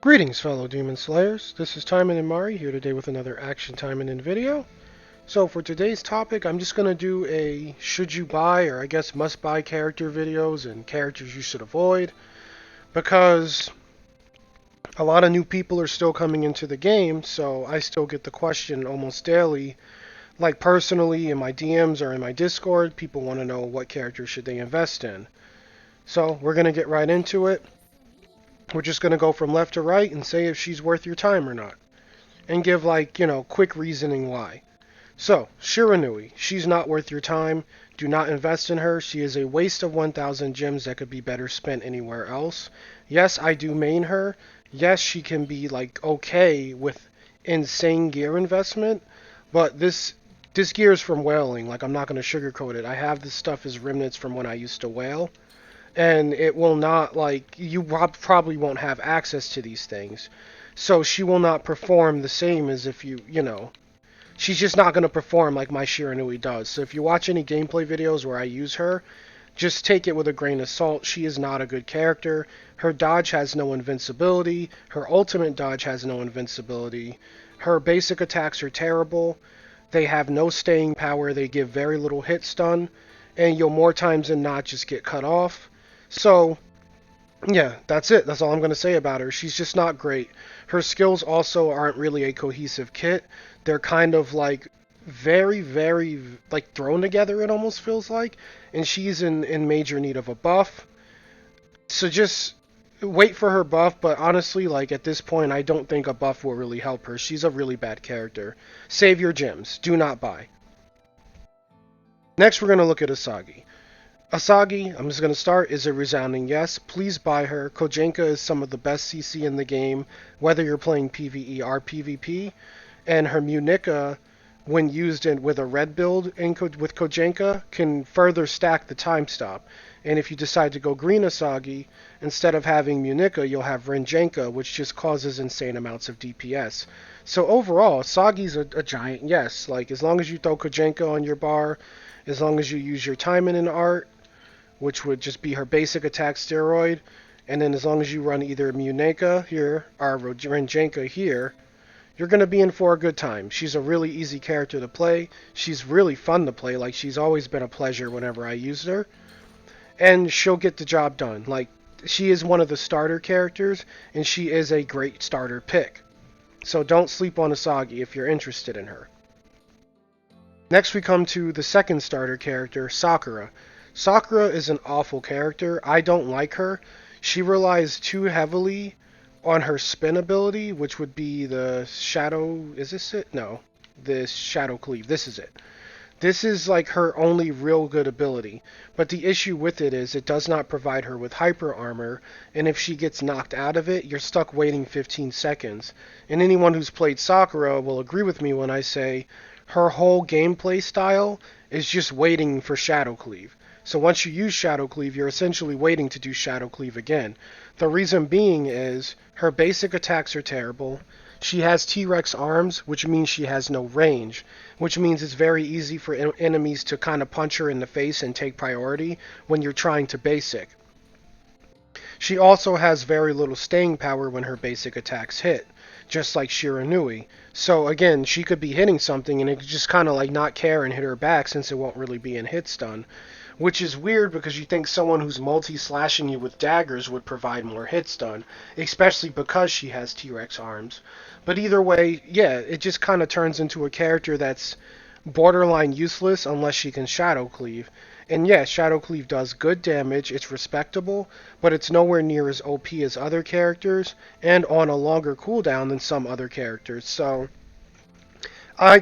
Greetings, fellow Demon Slayers. This is Taimanin Mari here today with another Action Taimanin video. So for today's topic, I'm just going to do a should you buy or I guess must buy character videos and characters you should avoid because a lot of new people are still coming into the game, so I still get the question almost daily. Like personally in my DMs or in my Discord, people want to know what characters should they invest in. So we're going to get right into it. We're just going to go from left to right and say if she's worth your time or not. And give quick reasoning why. So, Shiranui, she's not worth your time. Do not invest in her. She is a waste of 1,000 gems that could be better spent anywhere else. Yes, I do main her. Yes, she can be okay with insane gear investment, but this gear is from whaling. I'm not going to sugarcoat it. I have this stuff as remnants from when I used to whale, and it will not you probably won't have access to these things. So she will not perform the same as if she's just not going to perform like my Shiranui does. So if you watch any gameplay videos where I use her, just take it with a grain of salt. She is not a good character. Her dodge has no invincibility. Her ultimate dodge has no invincibility. Her basic attacks are terrible. They have no staying power. They give very little hit stun. And you'll more times than not just get cut off. So yeah, that's it. That's all I'm going to say about her. She's just not great. Her skills also aren't really a cohesive kit. They're kind of very, very thrown together, it almost feels like. And she's in major need of a buff. So just wait for her buff, but honestly, at this point, I don't think a buff will really help her. She's a really bad character. Save your gems. Do not buy. Next, we're going to look at Asagi. Asagi, I'm just going to start, is a resounding yes. Please buy her. Kojenka is some of the best CC in the game, whether you're playing PvE or PvP. And her Munika, when used with a red build with Kojenka, can further stack the time stop. And if you decide to go green Asagi, instead of having Munika, you'll have Renjenka, which just causes insane amounts of DPS. So overall, Asagi's a giant yes. As long as you throw Kojenka on your bar, as long as you use your Taimanin art, which would just be her basic attack steroid, and then as long as you run either Muneka here or Renjenka here, you're going to be in for a good time. She's a really easy character to play. She's really fun to play. She's always been a pleasure whenever I used her. And she'll get the job done. She is one of the starter characters, and she is a great starter pick. So don't sleep on Asagi if you're interested in her. Next we come to the second starter character, Sakura. Sakura is an awful character. I don't like her. She relies too heavily on her spin ability, which would be the shadow. Is this it? No. This shadow cleave. This is it. This is her only real good ability. But the issue with it is it does not provide her with hyper armor, and if she gets knocked out of it, you're stuck waiting 15 seconds. And anyone who's played Sakura will agree with me when I say her whole gameplay style is just waiting for shadow cleave. So once you use Shadow Cleave, you're essentially waiting to do Shadow Cleave again. The reason being is her basic attacks are terrible. She has T-Rex arms, which means she has no range, which means it's very easy for enemies to kind of punch her in the face and take priority when you're trying to basic. She also has very little staying power when her basic attacks hit, just like Shiranui. So again, she could be hitting something and it could just kind of not care and hit her back since it won't really be in hit stun. Which is weird because you think someone who's multi-slashing you with daggers would provide more hit stun, especially because she has T-Rex arms. But either way, yeah, it just kind of turns into a character that's borderline useless unless she can Shadow Cleave. And yeah, Shadow Cleave does good damage, it's respectable, but it's nowhere near as OP as other characters, and on a longer cooldown than some other characters. So,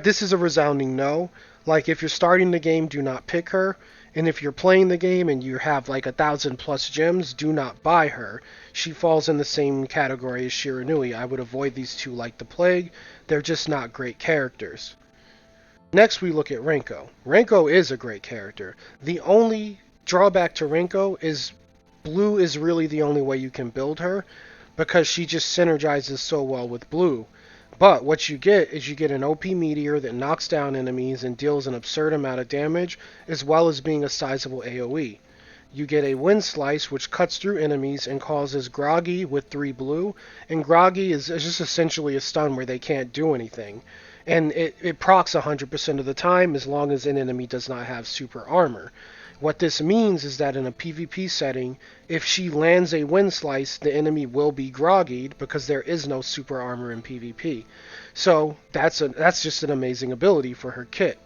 this is a resounding no. If you're starting the game, do not pick her. And if you're playing the game and you have 1,000+ gems, do not buy her. She falls in the same category as Shiranui. I would avoid these two like the plague. They're just not great characters. Next we look at Renko. Renko is a great character. The only drawback to Renko is blue is really the only way you can build her because she just synergizes so well with blue. But what you get is you get an OP meteor that knocks down enemies and deals an absurd amount of damage, as well as being a sizable AoE. you get a Wind Slice, which cuts through enemies and causes Groggy with 3 blue. And Groggy is just essentially a stun where they can't do anything. And it procs 100% of the time as long as an enemy does not have super armor. What this means is that in a PvP setting, if she lands a Wind Slice, the enemy will be groggied because there is no super armor in PvP. So that's just an amazing ability for her kit.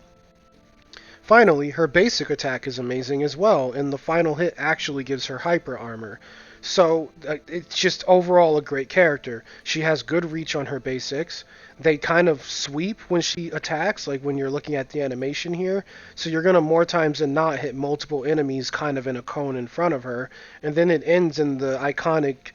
Finally, her basic attack is amazing as well, and the final hit actually gives her hyper armor. So it's just overall a great character. She has good reach on her basics. They kind of sweep when she attacks, like when you're looking at the animation here. So you're going to more times than not hit multiple enemies kind of in a cone in front of her. And then it ends in the iconic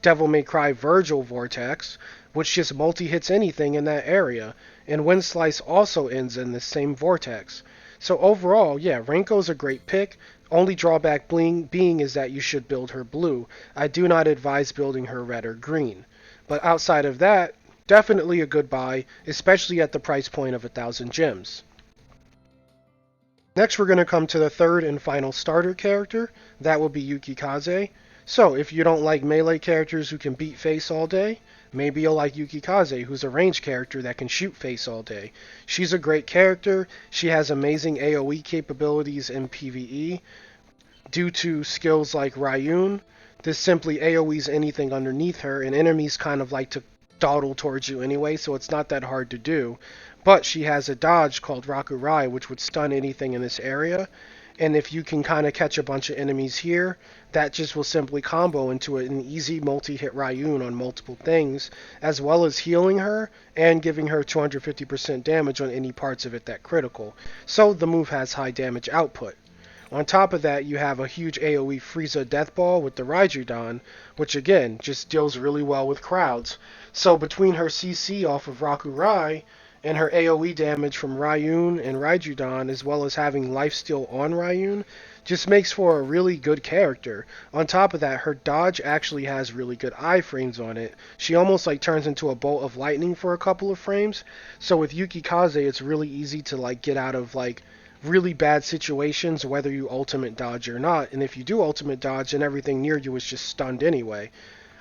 Devil May Cry Virgil Vortex, which just multi-hits anything in that area. And Wind Slice also ends in the same vortex. So overall, yeah, Renko's a great pick. Only drawback being is that you should build her blue. I do not advise building her red or green. But outside of that, definitely a good buy, especially at the price point of 1,000 gems. Next, we're going to come to the third and final starter character. That will be Yukikaze. So, if you don't like melee characters who can beat face all day, maybe you'll like Yukikaze, who's a ranged character that can shoot face all day. She's a great character. She has amazing AoE capabilities in PvE. Due to skills like Ryun, this simply AoEs anything underneath her, and enemies kind of like to dawdle towards you anyway, so it's not that hard to do. But she has a dodge called Rakurai, which would stun anything in this area. And if you can kind of catch a bunch of enemies here, that just will simply combo into an easy multi-hit Ryun on multiple things, as well as healing her and giving her 250% damage on any parts of it that critical. So the move has high damage output. On top of that, you have a huge AoE Frieza Death Ball with the Raijudan, which again, just deals really well with crowds. So between her CC off of Rakurai, and her AoE damage from Ryun and Raijudan, as well as having lifesteal on Ryun, just makes for a really good character. On top of that, her dodge actually has really good iframes on it. She almost like turns into a bolt of lightning for a couple of frames. So with Yukikaze, it's really easy to like get out of like really bad situations, whether you ultimate dodge or not. And if you do ultimate dodge, then everything near you is just stunned anyway.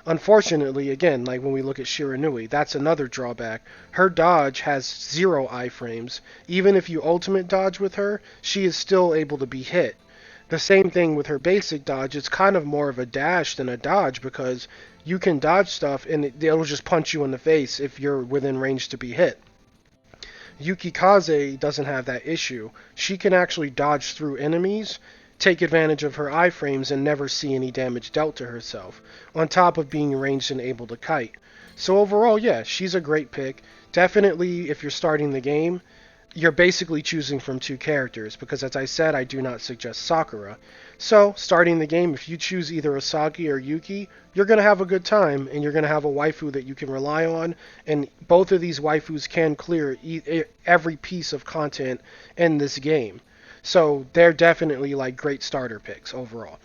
Unfortunately, again, like when we look at Shiranui, that's another drawback. Her dodge has 0 iframes. Even if you ultimate dodge with her, she is still able to be hit. The same thing with her basic dodge. It's kind of more of a dash than a dodge because you can dodge stuff and it'll just punch you in the face if you're within range to be hit. Yukikaze doesn't have that issue. She can actually dodge through enemies, take advantage of her iframes, and never see any damage dealt to herself, on top of being ranged and able to kite. So overall, yeah, she's a great pick. Definitely, if you're starting the game, you're basically choosing from 2 characters, because as I said, I do not suggest Sakura. So, starting the game, if you choose either Asagi or Yuki, you're going to have a good time, and you're going to have a waifu that you can rely on, and both of these waifus can clear every piece of content in this game. So they're definitely like great starter picks overall.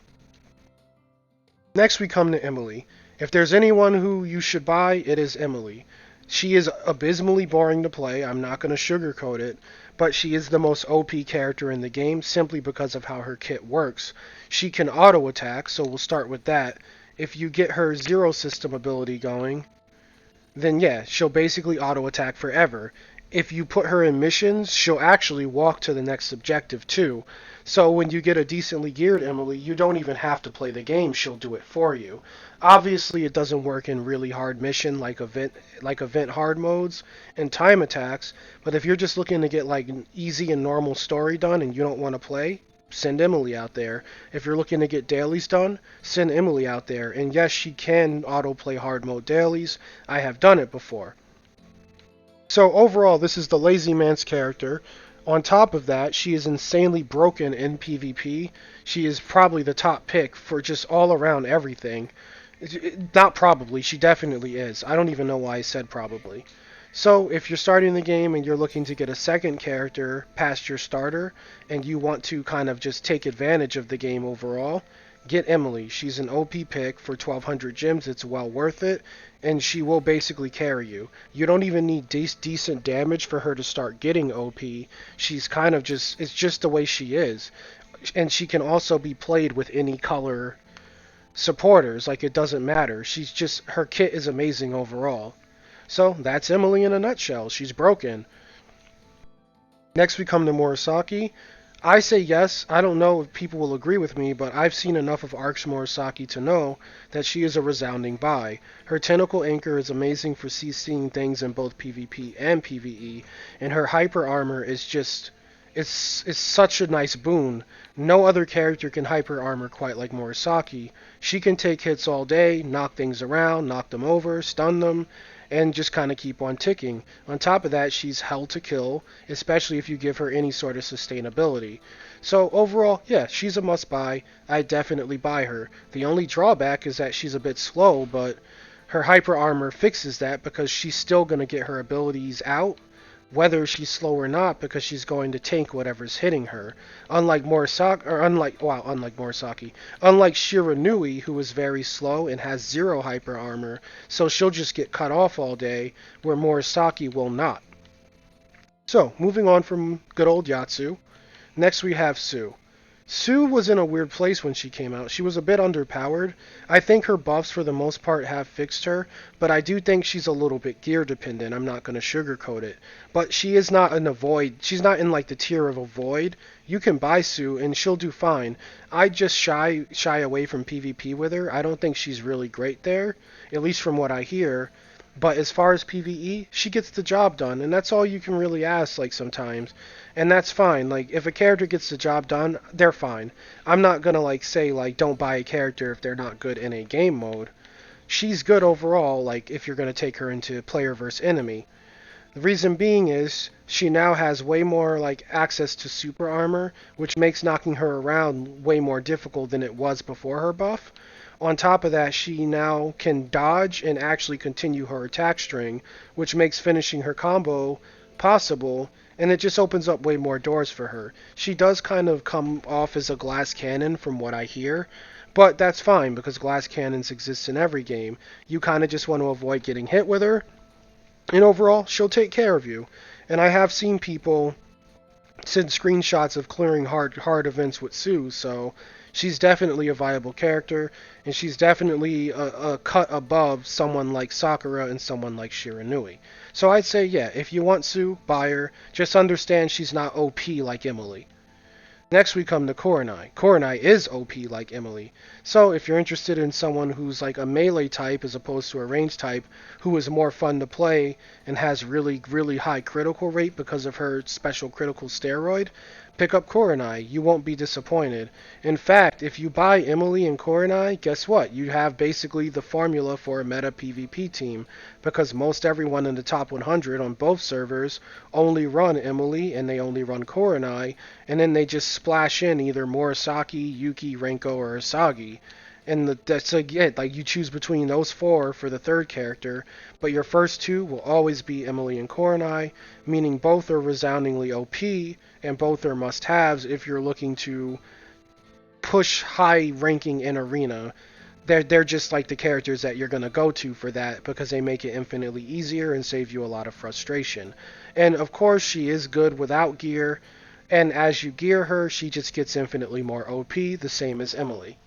Next we come to Emily. If there's anyone who you should buy, it is Emily. She is abysmally boring to play, I'm not going to sugarcoat it, but she is the most OP character in the game simply because of how her kit works. She can auto attack, so we'll start with that. If you get her zero system ability going, then yeah, she'll basically auto attack forever. If you put her in missions, she'll actually walk to the next objective too. So when you get a decently geared Emily, you don't even have to play the game, she'll do it for you. Obviously it doesn't work in really hard mission like event hard modes and time attacks, but if you're just looking to get like an easy and normal story done and you don't want to play, send Emily out there. If you're looking to get dailies done, send Emily out there. And yes, she can autoplay hard mode dailies. I have done it before. So overall, this is the lazy man's character. On top of that, she is insanely broken in PvP. She is probably the top pick for just all around everything. Not probably, she definitely is. I don't even know why I said probably. So if you're starting the game and you're looking to get a second character past your starter, and you want to kind of just take advantage of the game overall, get Emily. She's an OP pick for 1,200 gems. It's well worth it, and she will basically carry you. You don't even need decent damage for her to start getting OP. She's kind of just, it's just the way she is. and she can also be played with any color supporters. Like, it doesn't matter. She's just, her kit is amazing overall. So that's Emily in a nutshell. She's broken. Next, we come to Murasaki. I say yes. I don't know if people will agree with me, but I've seen enough of Arcs Murasaki to know that she is a resounding buy. Her tentacle anchor is amazing for CCing things in both PvP and PvE, and her hyper armor is just, it's such a nice boon. No other character can hyper armor quite like Murasaki. She can take hits all day, knock things around, knock them over, stun them, and just kind of keep on ticking. On top of that, she's hell to kill, especially if you give her any sort of sustainability. So overall, yeah, she's a must buy. I definitely buy her. The only drawback is that she's a bit slow, but her hyper armor fixes that because she's still going to get her abilities out, whether she's slow or not, because she's going to tank whatever's hitting her. Unlike Murasaki, unlike Shiranui, who is very slow and has zero hyper armor, so she'll just get cut off all day, where Murasaki will not. So, moving on from good old Yatsu, next we have Sue. Sue was in a weird place when she came out. She was a bit underpowered. I think her buffs for the most part have fixed her, but I do think she's a little bit gear dependent. I'm not going to sugarcoat it. But she is not in a void. She's not in like the tier of a void. You can buy Sue and she'll do fine. I just shy away from PvP with her. I don't think she's really great there, at least from what I hear. But as far as PvE, she gets the job done, and that's all you can really ask, like, sometimes. And that's fine. Like, if a character gets the job done, they're fine. I'm not gonna, like, say, like, don't buy a character if they're not good in a game mode. She's good overall, like, if you're gonna take her into player versus enemy. The reason being is, she now has way more, like, access to super armor, which makes knocking her around way more difficult than it was before her buff. On top of that, she now can dodge and actually continue her attack string, which makes finishing her combo possible, and it just opens up way more doors for her. She does kind of come off as a glass cannon from what I hear, but that's fine because glass cannons exist in every game. You kind of just want to avoid getting hit with her, and overall, she'll take care of you. And I have seen people send screenshots of clearing hard events with Sue, so she's definitely a viable character, and she's definitely a cut above someone like Sakura and someone like Shiranui. So I'd say, yeah, if you want Sue, buy her. Just understand she's not OP like Emily. Next we come to Koronai. Koronai is OP like Emily. So if you're interested in someone who's like a melee type as opposed to a range type, who is more fun to play and has really, really high critical rate because of her special critical steroid, pick up Koronai. You won't be disappointed. In fact, if you buy Emily and Koronai, guess what? You have basically the formula for a meta PvP team, because most everyone in the top 100 on both servers only run Emily and they only run Koronai, and then they just splash in either Murasaki, Yuki, Renko, or Asagi. And that's like it. Like, you choose between those four for the third character, but your first two will always be Emily and Koronai, meaning both are resoundingly OP, and both are must-haves if you're looking to push high ranking in arena. They're just like the characters that you're going to go to for that, because they make it infinitely easier and save you a lot of frustration. And of course, she is good without gear, and as you gear her, she just gets infinitely more OP, the same as Emily.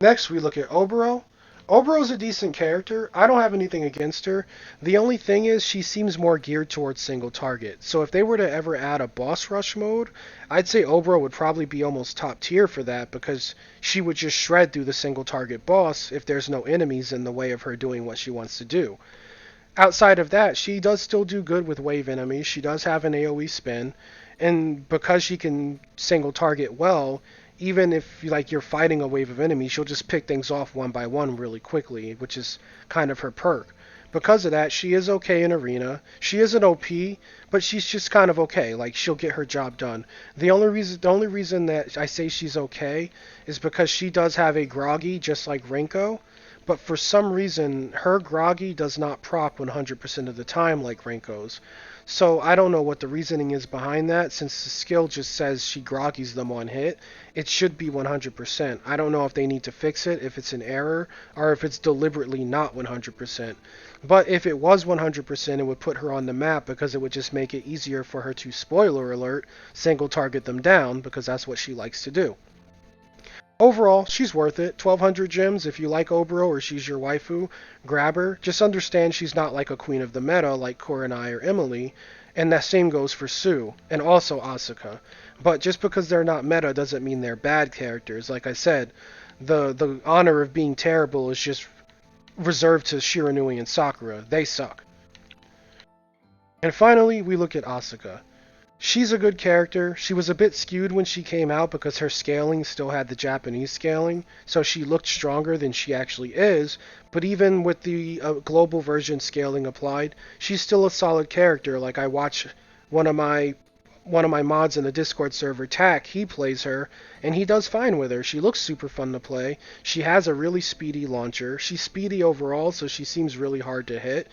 Next, we look at Obero. Obero's a decent character. I don't have anything against her. The only thing is she seems more geared towards single target. So if they were to ever add a boss rush mode, I'd say Obero would probably be almost top tier for that, because she would just shred through the single target boss if there's no enemies in the way of her doing what she wants to do. Outside of that, she does still do good with wave enemies. She does have an AoE spin, and because she can single target well, even if you're fighting a wave of enemies, she'll just pick things off one by one really quickly, which is kind of her perk. Because of that, she is okay in arena. She isn't OP, but she's just kind of okay. Like, she'll get her job done. The only reason that I say she's okay is because she does have a groggy, just like Renko, but for some reason, her groggy does not proc 100% of the time like Renko's. So I don't know what the reasoning is behind that, since the skill just says she groggies them on hit. It should be 100%. I don't know if they need to fix it, if it's an error, or if it's deliberately not 100%. But if it was 100%, it would put her on the map because it would just make it easier for her to, spoiler alert, single target them down, because that's what she likes to do. Overall, she's worth it. 1200 gems. If you like Obero or she's your waifu, grab her. Just understand she's not like a queen of the meta like Kurenai or Emily, and that same goes for Sue, and also Asuka. But just because they're not meta doesn't mean they're bad characters. Like I said, the honor of being terrible is just reserved to Shiranui and Sakura. They suck. And finally, we look at Asuka. She's a good character. She was a bit skewed when she came out because her scaling still had the Japanese scaling, so she looked stronger than she actually is, but even with the global version scaling applied, she's still a solid character. Like I watch one of my one of my mods in the Discord server, Tack, he plays her, and he does fine with her. She looks super fun to play. She has a really speedy launcher. She's speedy overall, so she seems really hard to hit.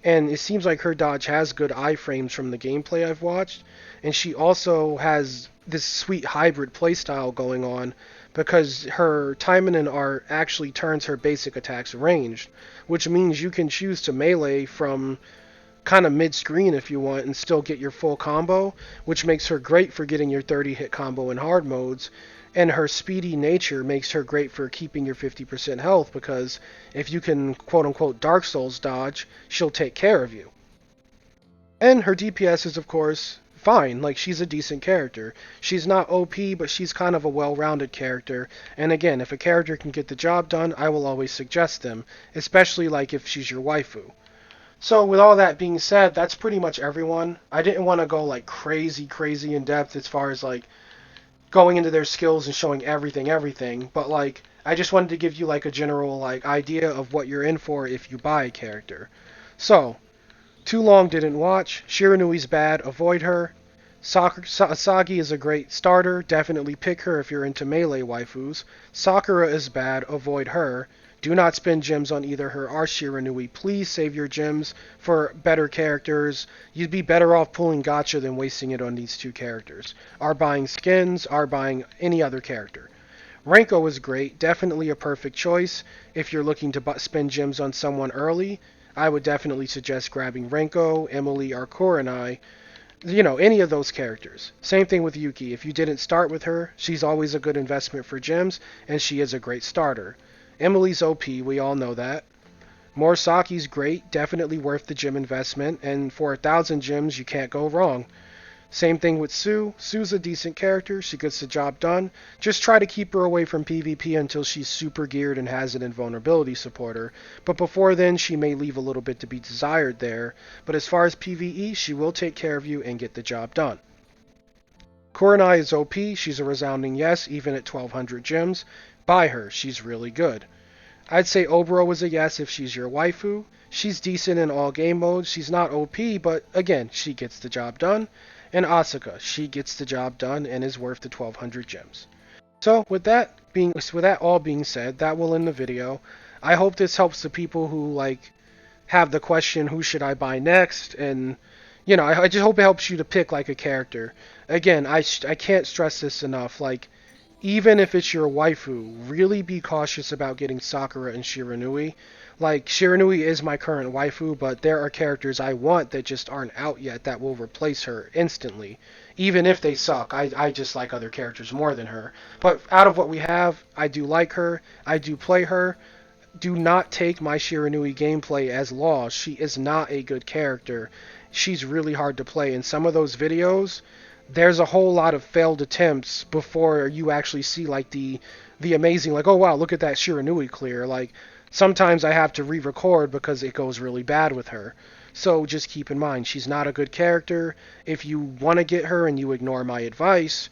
And it seems like her dodge has good iframes from the gameplay I've watched. And she also has this sweet hybrid playstyle going on because her Taimanin art actually turns her basic attacks ranged, which means you can choose to melee from kind of mid-screen if you want and still get your full combo, which makes her great for getting your 30 hit combo in hard modes. And her speedy nature makes her great for keeping your 50% health because if you can quote unquote Dark Souls dodge, she'll take care of you. And her DPS is of course fine, like she's a decent character. She's not OP, but she's kind of a well-rounded character. And again, if a character can get the job done, I will always suggest them, especially like if she's your waifu. So with all that being said, that's pretty much everyone. I didn't want to go like crazy in depth as far as like going into their skills and showing everything, but like I just wanted to give you like a general like idea of what you're in for if you buy a character. So, too long didn't watch. Shiranui's bad, avoid her. Asagi is a great starter, definitely pick her if you're into melee waifus. Sakura is bad, avoid her. Do not spend gems on either her or Shiranui. Please save your gems for better characters. You'd be better off pulling gacha than wasting it on these two characters. Or buying skins, or buying any other character. Renko is great, definitely a perfect choice. If you're looking to spend gems on someone early, I would definitely suggest grabbing Renko, Emily, or Kurenai. You know, any of those characters. Same thing with Yuki. If you didn't start with her, she's always a good investment for gems, and she is a great starter. Emily's OP, we all know that. Murasaki's great, definitely worth the gem investment, and for 1,000 gems, you can't go wrong. Same thing with Sue. Sue's a decent character, she gets the job done. Just try to keep her away from PvP until she's super geared and has an invulnerability supporter. But before then, she may leave a little bit to be desired there. But as far as PvE, she will take care of you and get the job done. Kurenai is OP, she's a resounding yes, even at 1,200 gems. Buy her, she's really good. I'd say Obero is a yes if she's your waifu. She's decent in all game modes. She's not OP, but again, she gets the job done. And Asuka, she gets the job done and is worth the 1,200 gems. So with that all being said, that will end the video. I hope this helps the people who like have the question, who should I buy next? And you know, I just hope it helps you to pick like a character. Again, I can't stress this enough. Like, even if it's your waifu, really be cautious about getting Sakura and Shiranui. Like, Shiranui is my current waifu, but there are characters I want that just aren't out yet that will replace her instantly. Even if they suck, I just like other characters more than her. But out of what we have, I do like her, I do play her. Do not take my Shiranui gameplay as law. She is not a good character. She's really hard to play. In some of those videos, there's a whole lot of failed attempts before you actually see like the amazing, like, oh wow, look at that Shiranui clear. Like, sometimes I have to re-record because it goes really bad with her. So just keep in mind, she's not a good character. If you want to get her and you ignore my advice,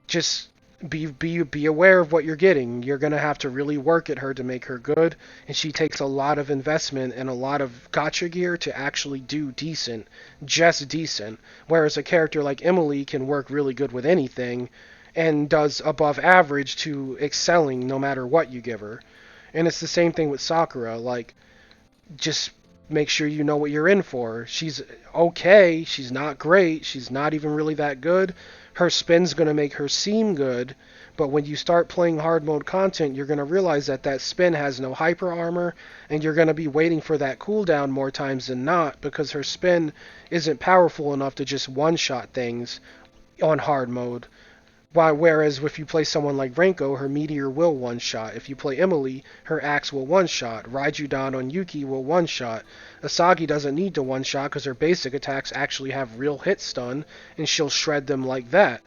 just be aware of what you're getting. You're going to have to really work at her to make her good, and she takes a lot of investment and a lot of gacha gear to actually do decent, just decent, whereas a character like Emily can work really good with anything and does above average to excelling no matter what you give her. And it's the same thing with Sakura. Like, just make sure you know what you're in for. She's okay. She's not great. She's not even really that good. Her spin's going to make her seem good. But when you start playing hard mode content, you're going to realize that that spin has no hyper armor, and you're going to be waiting for that cooldown more times than not because her spin isn't powerful enough to just one-shot things on hard mode. Whereas if you play someone like Renko, her meteor will one-shot. If you play Emily, her axe will one-shot. Raijudan on Yuki will one-shot. Asagi doesn't need to one-shot because her basic attacks actually have real hit stun, and she'll shred them like that.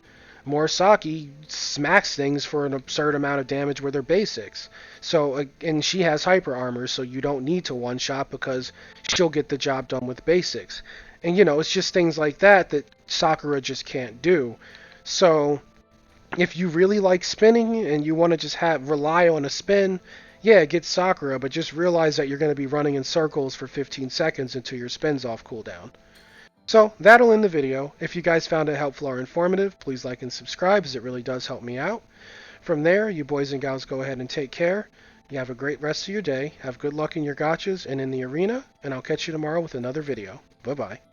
Murasaki smacks things for an absurd amount of damage with her basics. So, and she has hyper armor, so you don't need to one-shot because she'll get the job done with basics. And it's just things like that that Sakura just can't do. So, if you really like spinning and you want to just rely on a spin, yeah, get Sakura, but just realize that you're going to be running in circles for 15 seconds until your spin's off cooldown. So that'll end the video. If you guys found it helpful or informative, please like and subscribe, as it really does help me out. From there, you boys and gals go ahead and take care. You have a great rest of your day. Have good luck in your gotchas and in the arena, and I'll catch you tomorrow with another video. Bye-bye.